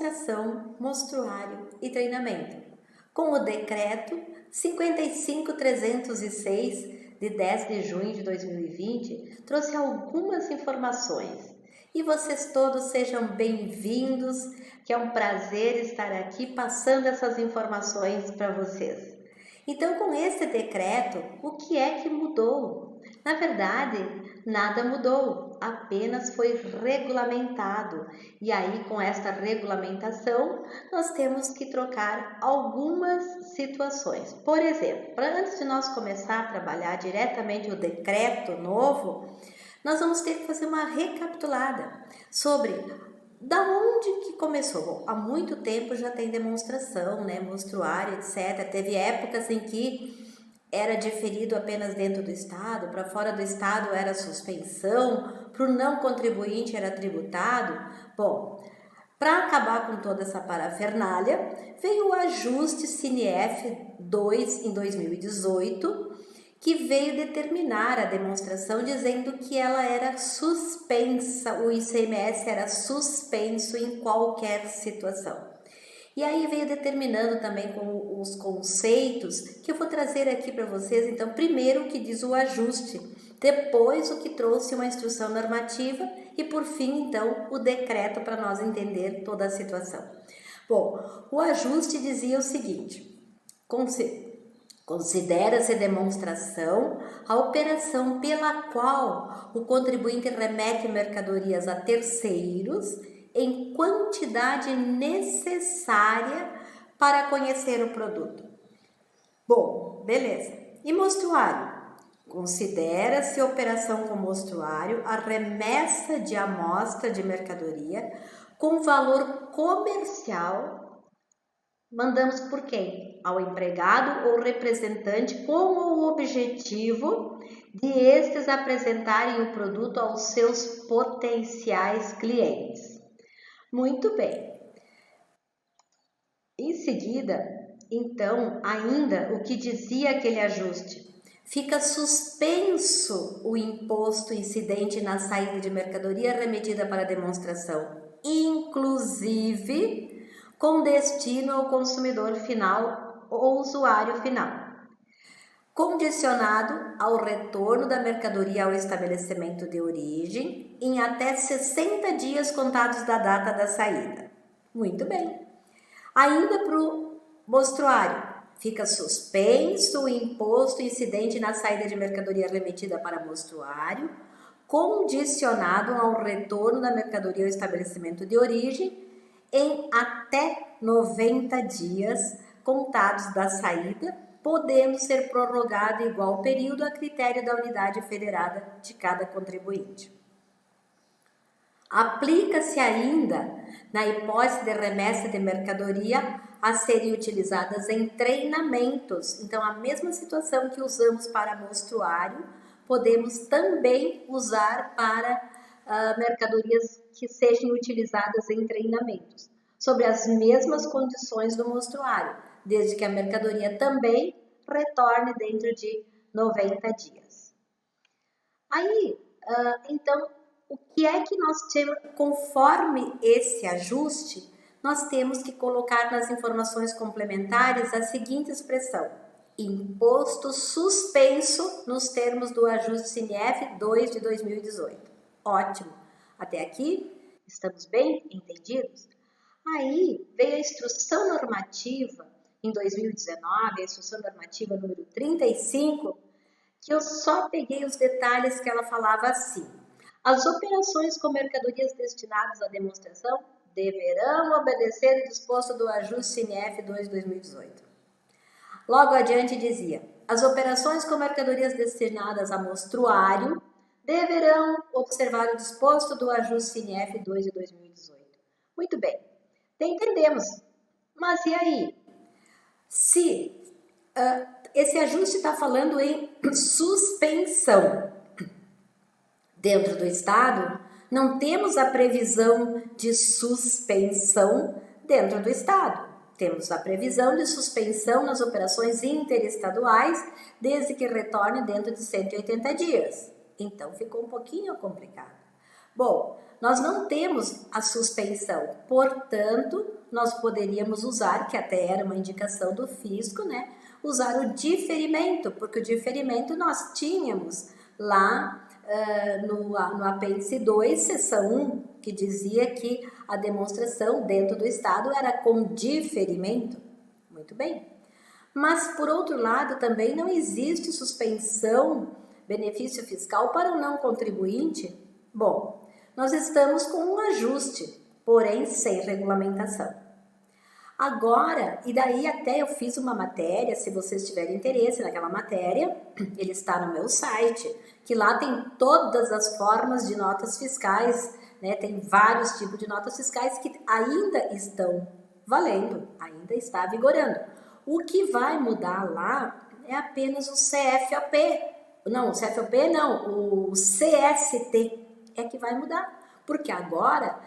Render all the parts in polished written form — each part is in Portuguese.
demonstração, mostruário e treinamento, com o Decreto 55.306, de 10 de junho de 2020, trouxe algumas informações. E vocês todos sejam bem-vindos, que é um prazer estar aqui passando essas informações para vocês. Então, com esse decreto, o que é que mudou? Na verdade, nada mudou, apenas foi regulamentado. E aí, com esta regulamentação, nós temos que trocar algumas situações. Por exemplo, antes de nós começar a trabalhar diretamente o decreto novo, nós vamos ter que fazer uma recapitulada sobre da onde que começou. Bom, há muito tempo já tem demonstração, né, mostruário, etc. Teve épocas em que era diferido apenas dentro do estado, para fora do estado era suspensão, para o não contribuinte era tributado. Bom, para acabar com toda essa parafernália, veio o ajuste CINEF 2 em 2018, que veio determinar a demonstração dizendo que ela era suspensa, o ICMS era suspenso em qualquer situação. E aí veio determinando também com os conceitos que eu vou trazer aqui para vocês. Então, primeiro o que diz o ajuste, depois o que trouxe uma instrução normativa e por fim, então, o decreto para nós entender toda a situação. Bom, o ajuste dizia o seguinte: considera-se demonstração a operação pela qual o contribuinte remete mercadorias a terceiros em quantidade necessária para conhecer o produto. Bom, beleza. E mostruário? Considera-se operação com mostruário a remessa de amostra de mercadoria com valor comercial. Mandamos por quem? Ao empregado ou representante, com o objetivo de estes apresentarem o produto aos seus potenciais clientes. Muito bem. Em seguida, então, ainda o que dizia aquele ajuste? Fica suspenso o imposto incidente na saída de mercadoria remetida para demonstração, inclusive com destino ao consumidor final ou usuário final, condicionado ao retorno da mercadoria ao estabelecimento de origem em até 60 dias contados da data da saída. Muito bem. Ainda para o mostruário, fica suspenso o imposto incidente na saída de mercadoria remetida para mostruário, condicionado ao retorno da mercadoria ao estabelecimento de origem em até 90 dias contados da saída, podendo ser prorrogado igual período a critério da unidade federada de cada contribuinte. Aplica-se ainda, na hipótese de remessa de mercadoria, a serem utilizadas em treinamentos. Então, a mesma situação que usamos para mostruário, podemos também usar para mercadorias que sejam utilizadas em treinamentos, sobre as mesmas condições do mostruário, desde que a mercadoria também retorne dentro de 90 dias. Aí, então, o que é que nós temos, conforme esse ajuste, nós temos que colocar nas informações complementares a seguinte expressão: imposto suspenso nos termos do ajuste CINEF 2 de 2018. Ótimo! Até aqui, estamos bem entendidos? Aí veio a instrução normativa em 2019, a instrução normativa número 35, que eu só peguei os detalhes que ela falava assim: as operações com mercadorias destinadas à demonstração deverão obedecer o disposto do ajuste CINEF 2 de 2018. Logo adiante dizia: as operações com mercadorias destinadas a mostruário deverão observar o disposto do ajuste CINEF 2 de 2018. Muito bem, entendemos. Mas e aí? Se esse ajuste está falando em suspensão dentro do Estado, não temos a previsão de suspensão dentro do Estado. Temos a previsão de suspensão nas operações interestaduais, desde que retorne dentro de 180 dias. Então, ficou um pouquinho complicado. Bom, nós não temos a suspensão, portanto, nós poderíamos usar, que até era uma indicação do fisco, né? Usar o diferimento, porque o diferimento nós tínhamos lá no apêndice 2, seção 1, que dizia que a demonstração dentro do Estado era com diferimento. Muito bem. Mas, por outro lado, também não existe suspensão, benefício fiscal para o não contribuinte. Bom, nós estamos com um ajuste, porém sem regulamentação. Agora, e daí até eu fiz uma matéria, se vocês tiverem interesse naquela matéria, ele está no meu site, que lá tem todas as formas de notas fiscais, né? Tem vários tipos de notas fiscais que ainda estão valendo, ainda está vigorando. O que vai mudar lá é apenas o CFOP. Não, o CFOP não, o CST é que vai mudar, porque agora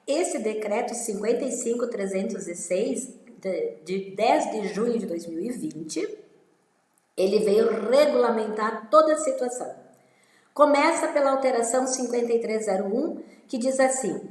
esse decreto 55.306 de 10 de junho de 2020, ele veio regulamentar toda a situação. Começa pela alteração 5301, que diz assim: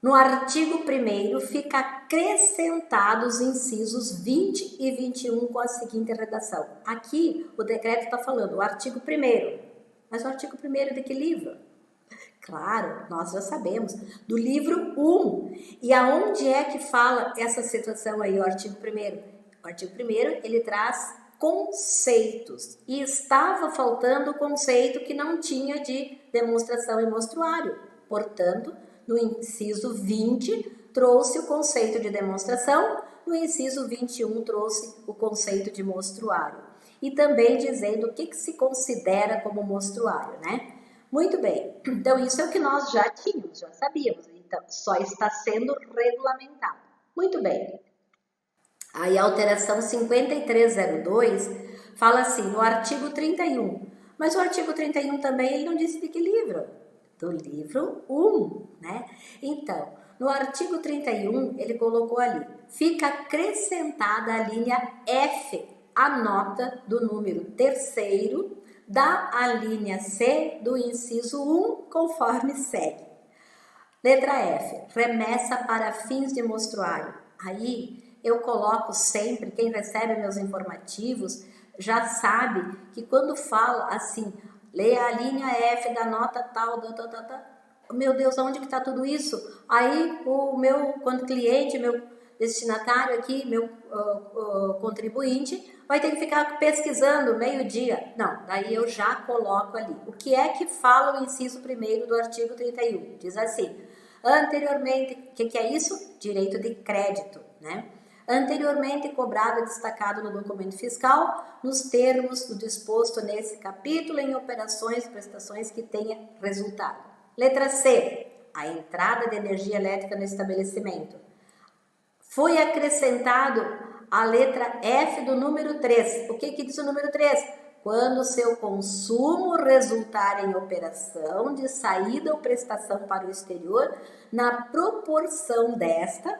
no artigo 1º fica acrescentados os incisos 20 e 21 com a seguinte redação. Aqui o decreto está falando o artigo 1º, mas o artigo 1º de que livro? Claro, nós já sabemos, do livro 1. E aonde é que fala essa situação aí, o artigo 1º? O artigo 1º, ele traz conceitos. E estava faltando o conceito que não tinha de demonstração e mostruário. Portanto, no inciso 20, trouxe o conceito de demonstração, no inciso 21, trouxe o conceito de mostruário. E também dizendo o que se considera como mostruário, né? Muito bem, então isso é o que nós já tínhamos, já sabíamos, então só está sendo regulamentado. Muito bem, aí a alteração 5302 fala assim, no artigo 31, mas o artigo 31 também ele não disse de que livro? Do livro 1, né? Então, no artigo 31 ele colocou ali, fica acrescentada a linha F, a nota do número 3º, da alínea C do inciso 1, conforme segue. Letra F, remessa para fins de mostruário. Aí eu coloco sempre, quem recebe meus informativos já sabe que quando fala assim, lê a linha F da nota tal, meu Deus, aonde que está tudo isso? Aí o meu cliente, meu destinatário aqui, meu contribuinte, vai ter que ficar pesquisando meio-dia. Não, daí eu já coloco ali. O que é que fala o inciso 1º do artigo 31? Diz assim, anteriormente, o que é isso? Direito de crédito, né? Anteriormente cobrado e destacado no documento fiscal, nos termos do disposto nesse capítulo em operações e prestações que tenha resultado. Letra C, a entrada de energia elétrica no estabelecimento. Foi acrescentado a letra F do número 3. O que diz o número 3? Quando seu consumo resultar em operação de saída ou prestação para o exterior, na proporção desta,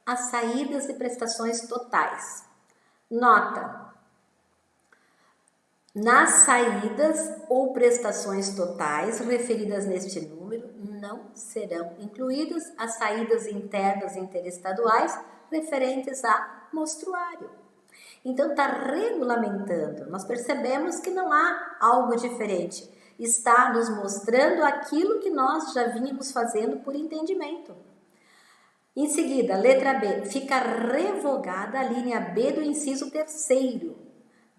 as saídas e prestações totais. Nota: nas saídas ou prestações totais referidas neste número, não serão incluídas as saídas internas interestaduais referentes a mostruário. Então, está regulamentando. Nós percebemos que não há algo diferente. Está nos mostrando aquilo que nós já vínhamos fazendo por entendimento. Em seguida, letra B, fica revogada a linha B do inciso 3º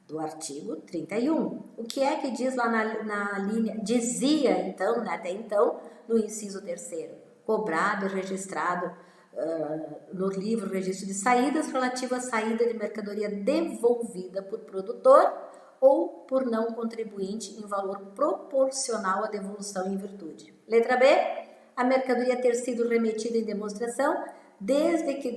do artigo 31. O que é que diz lá na linha? Dizia, então, até então, no inciso 3º, cobrado e registrado no livro Registro de Saídas relativo à saída de mercadoria devolvida por produtor ou por não contribuinte em valor proporcional à devolução em virtude. Letra B, a mercadoria ter sido remetida em demonstração desde que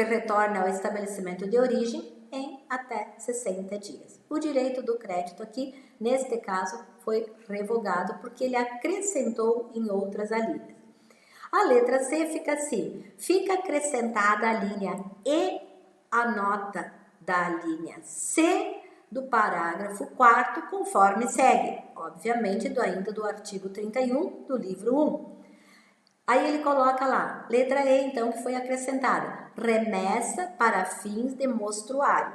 retorne ao estabelecimento de origem em até 60 dias. O direito do crédito aqui, neste caso, foi revogado porque ele acrescentou em outras alíneas. A letra C fica assim, fica acrescentada a linha E, a nota da linha C do parágrafo 4º, conforme segue, obviamente ainda do artigo 31 do livro 1. Aí ele coloca lá, letra E, então, que foi acrescentada, remessa para fins de mostruário.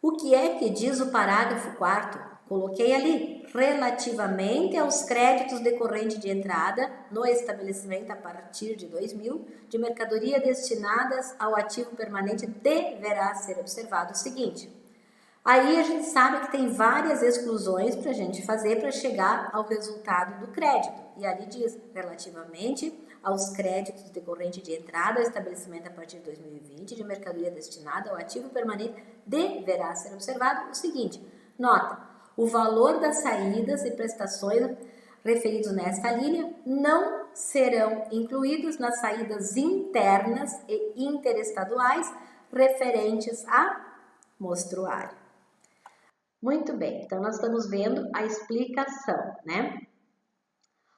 O que é que diz o parágrafo 4º? Coloquei ali, relativamente aos créditos decorrentes de entrada no estabelecimento a partir de 2000, de mercadoria destinadas ao ativo permanente, deverá ser observado o seguinte. Aí a gente sabe que tem várias exclusões para a gente fazer para chegar ao resultado do crédito. E ali diz, relativamente aos créditos decorrentes de entrada ao estabelecimento a partir de 2020, de mercadoria destinada ao ativo permanente, deverá ser observado o seguinte. Nota, o valor das saídas e prestações referidos nesta linha não serão incluídos nas saídas internas e interestaduais referentes a mostruário. Muito bem, então nós estamos vendo a explicação, né?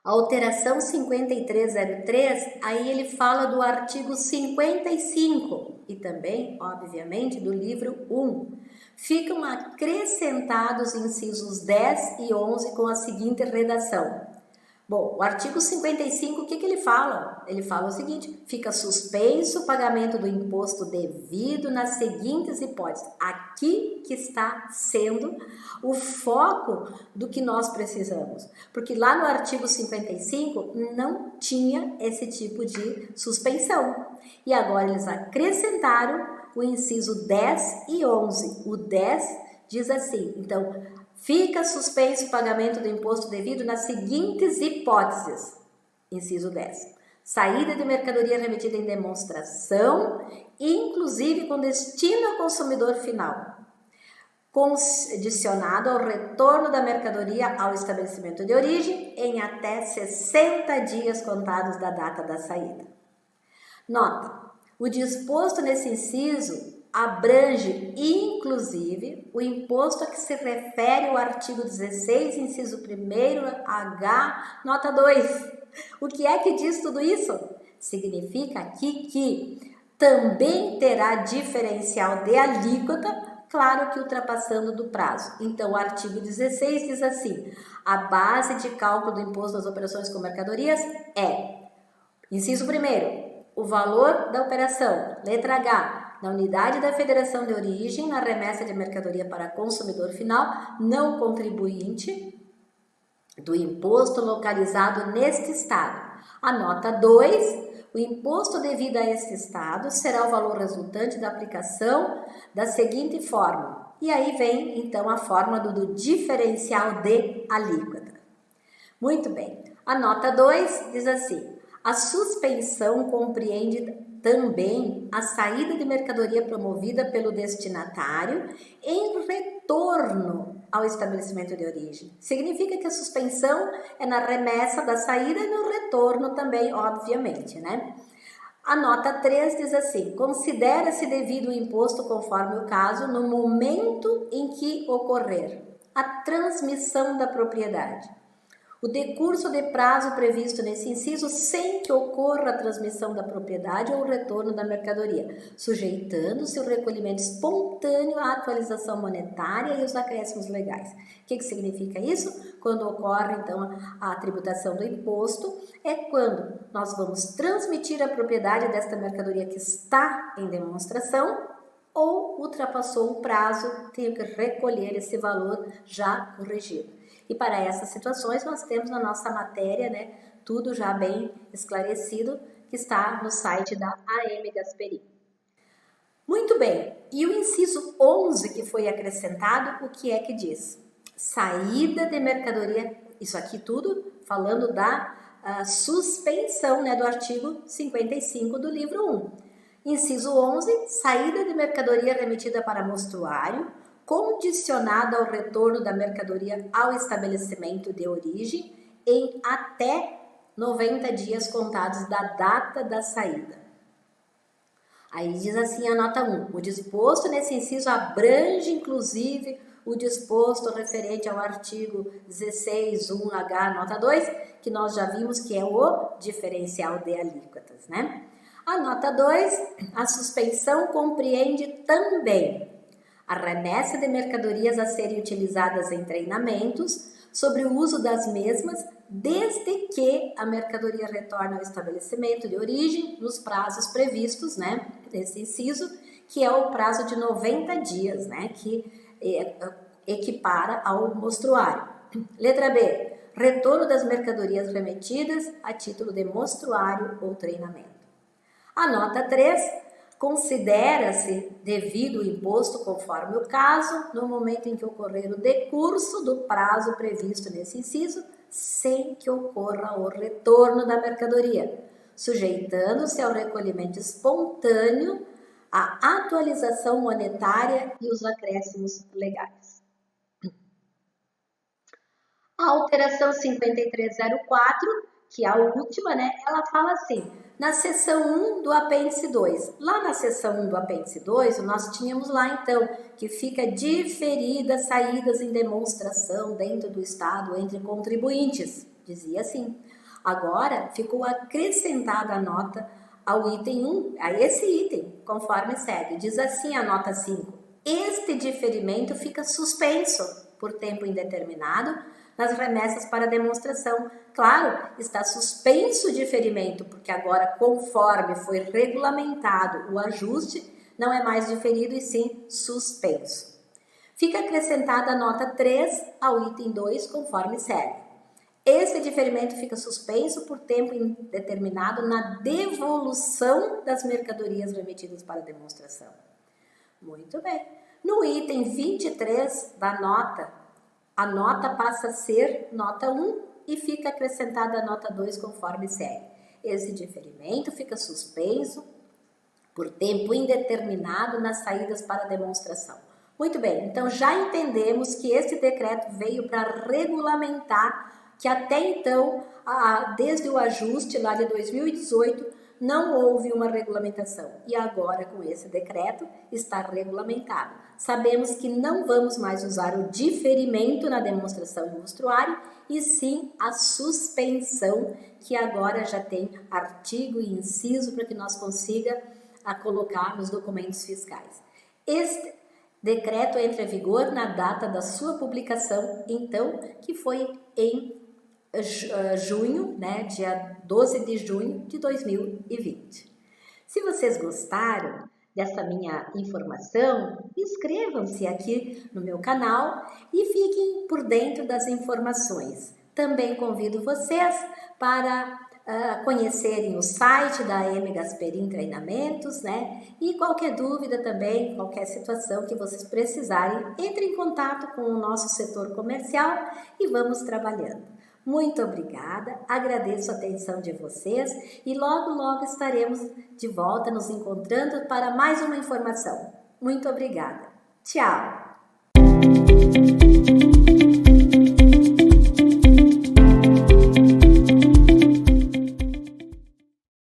A alteração 5303, aí ele fala do artigo 55 e também, obviamente, do livro 1. Ficam acrescentados incisos 10 e 11 com a seguinte redação. Bom, o artigo 55, o que ele fala? Ele fala o seguinte, fica suspenso o pagamento do imposto devido nas seguintes hipóteses. Aqui que está sendo o foco do que nós precisamos. Porque lá no artigo 55 não tinha esse tipo de suspensão. E agora eles acrescentaram o inciso 10 e 11. O 10 diz assim, então, fica suspenso o pagamento do imposto devido nas seguintes hipóteses. Inciso 10. Saída de mercadoria remetida em demonstração, inclusive com destino ao consumidor final, condicionado ao retorno da mercadoria ao estabelecimento de origem em até 60 dias contados da data da saída. Nota, o disposto nesse inciso abrange, inclusive, o imposto a que se refere o artigo 16, inciso 1º, H, nota 2. O que é que diz tudo isso? Significa aqui que também terá diferencial de alíquota, claro que ultrapassando do prazo. Então, o artigo 16 diz assim, a base de cálculo do imposto das operações com mercadorias é, inciso 1º, o valor da operação, letra H, na unidade da federação de origem, na remessa de mercadoria para consumidor final, não contribuinte do imposto localizado neste estado. A nota 2, o imposto devido a este estado será o valor resultante da aplicação da seguinte fórmula. E aí vem, então, a fórmula do diferencial de alíquota. Muito bem. A nota 2 diz assim, a suspensão compreende também a saída de mercadoria promovida pelo destinatário em retorno ao estabelecimento de origem. Significa que a suspensão é na remessa da saída e no retorno também, obviamente, né? A nota 3 diz assim, considera-se devido o imposto conforme o caso no momento em que ocorrer a transmissão da propriedade. O decurso de prazo previsto nesse inciso sem que ocorra a transmissão da propriedade ou o retorno da mercadoria, sujeitando-se o recolhimento espontâneo à atualização monetária e os acréscimos legais. O que significa isso? Quando ocorre, então, a tributação do imposto, é quando nós vamos transmitir a propriedade desta mercadoria que está em demonstração ou ultrapassou o prazo, tenho que recolher esse valor já corrigido. E para essas situações nós temos na nossa matéria, né, tudo já bem esclarecido, que está no site da AM Gasperi. Muito bem, e o inciso 11 que foi acrescentado, o que é que diz? Saída de mercadoria, isso aqui tudo falando da suspensão, né, do artigo 55 do livro 1. Inciso 11, saída de mercadoria remetida para mostruário, condicionada ao retorno da mercadoria ao estabelecimento de origem em até 90 dias contados da data da saída. Aí diz assim a nota 1, o disposto nesse inciso abrange inclusive o disposto referente ao artigo 16, 1H, nota 2, que nós já vimos que é o diferencial de alíquotas, né? A nota 2, a suspensão compreende também A remessa de mercadorias a serem utilizadas em treinamentos sobre o uso das mesmas, desde que a mercadoria retorne ao estabelecimento de origem nos prazos previstos, né, nesse inciso, que é o prazo de 90 dias, né, que equipara ao mostruário. Letra B, retorno das mercadorias remetidas a título de mostruário ou treinamento. A nota 3, considera-se devido o imposto conforme o caso, no momento em que ocorrer o decurso do prazo previsto nesse inciso, sem que ocorra o retorno da mercadoria, sujeitando-se ao recolhimento espontâneo, à atualização monetária e os acréscimos legais. A alteração 5304, que é a última, né? Ela fala assim, na seção 1 do apêndice 2. Lá na seção 1 do apêndice 2, nós tínhamos lá então, que fica diferidas saídas em demonstração dentro do Estado entre contribuintes. Dizia assim. Agora, ficou acrescentada a nota ao item 1, a esse item, conforme segue. Diz assim a nota 5. Este diferimento fica suspenso por tempo indeterminado nas remessas para demonstração. Claro, está suspenso o diferimento, porque agora, conforme foi regulamentado o ajuste, não é mais diferido e sim suspenso. Fica acrescentada a nota 3 ao item 2, conforme segue. Esse diferimento fica suspenso por tempo indeterminado na devolução das mercadorias remetidas para demonstração. Muito bem. No item 23 da nota, a nota passa a ser nota 1 e fica acrescentada a nota 2 conforme segue. Esse diferimento fica suspenso por tempo indeterminado nas saídas para demonstração. Muito bem, então já entendemos que esse decreto veio para regulamentar que até então, desde o ajuste lá de 2018, não houve uma regulamentação e agora com esse decreto está regulamentado. Sabemos que não vamos mais usar o diferimento na demonstração e mostruário e sim a suspensão, que agora já tem artigo e inciso para que nós consiga colocar nos documentos fiscais. Este decreto entra em vigor na data da sua publicação, então, que foi em junho, né, dia 12 de junho de 2020. Se vocês gostaram dessa minha informação, inscrevam-se aqui no meu canal e fiquem por dentro das informações. Também convido vocês para conhecerem o site da M. Gasperim Treinamentos, né? E qualquer dúvida também, qualquer situação que vocês precisarem, entre em contato com o nosso setor comercial e vamos trabalhando. Muito obrigada, agradeço a atenção de vocês e logo estaremos de volta nos encontrando para mais uma informação. Muito obrigada. Tchau!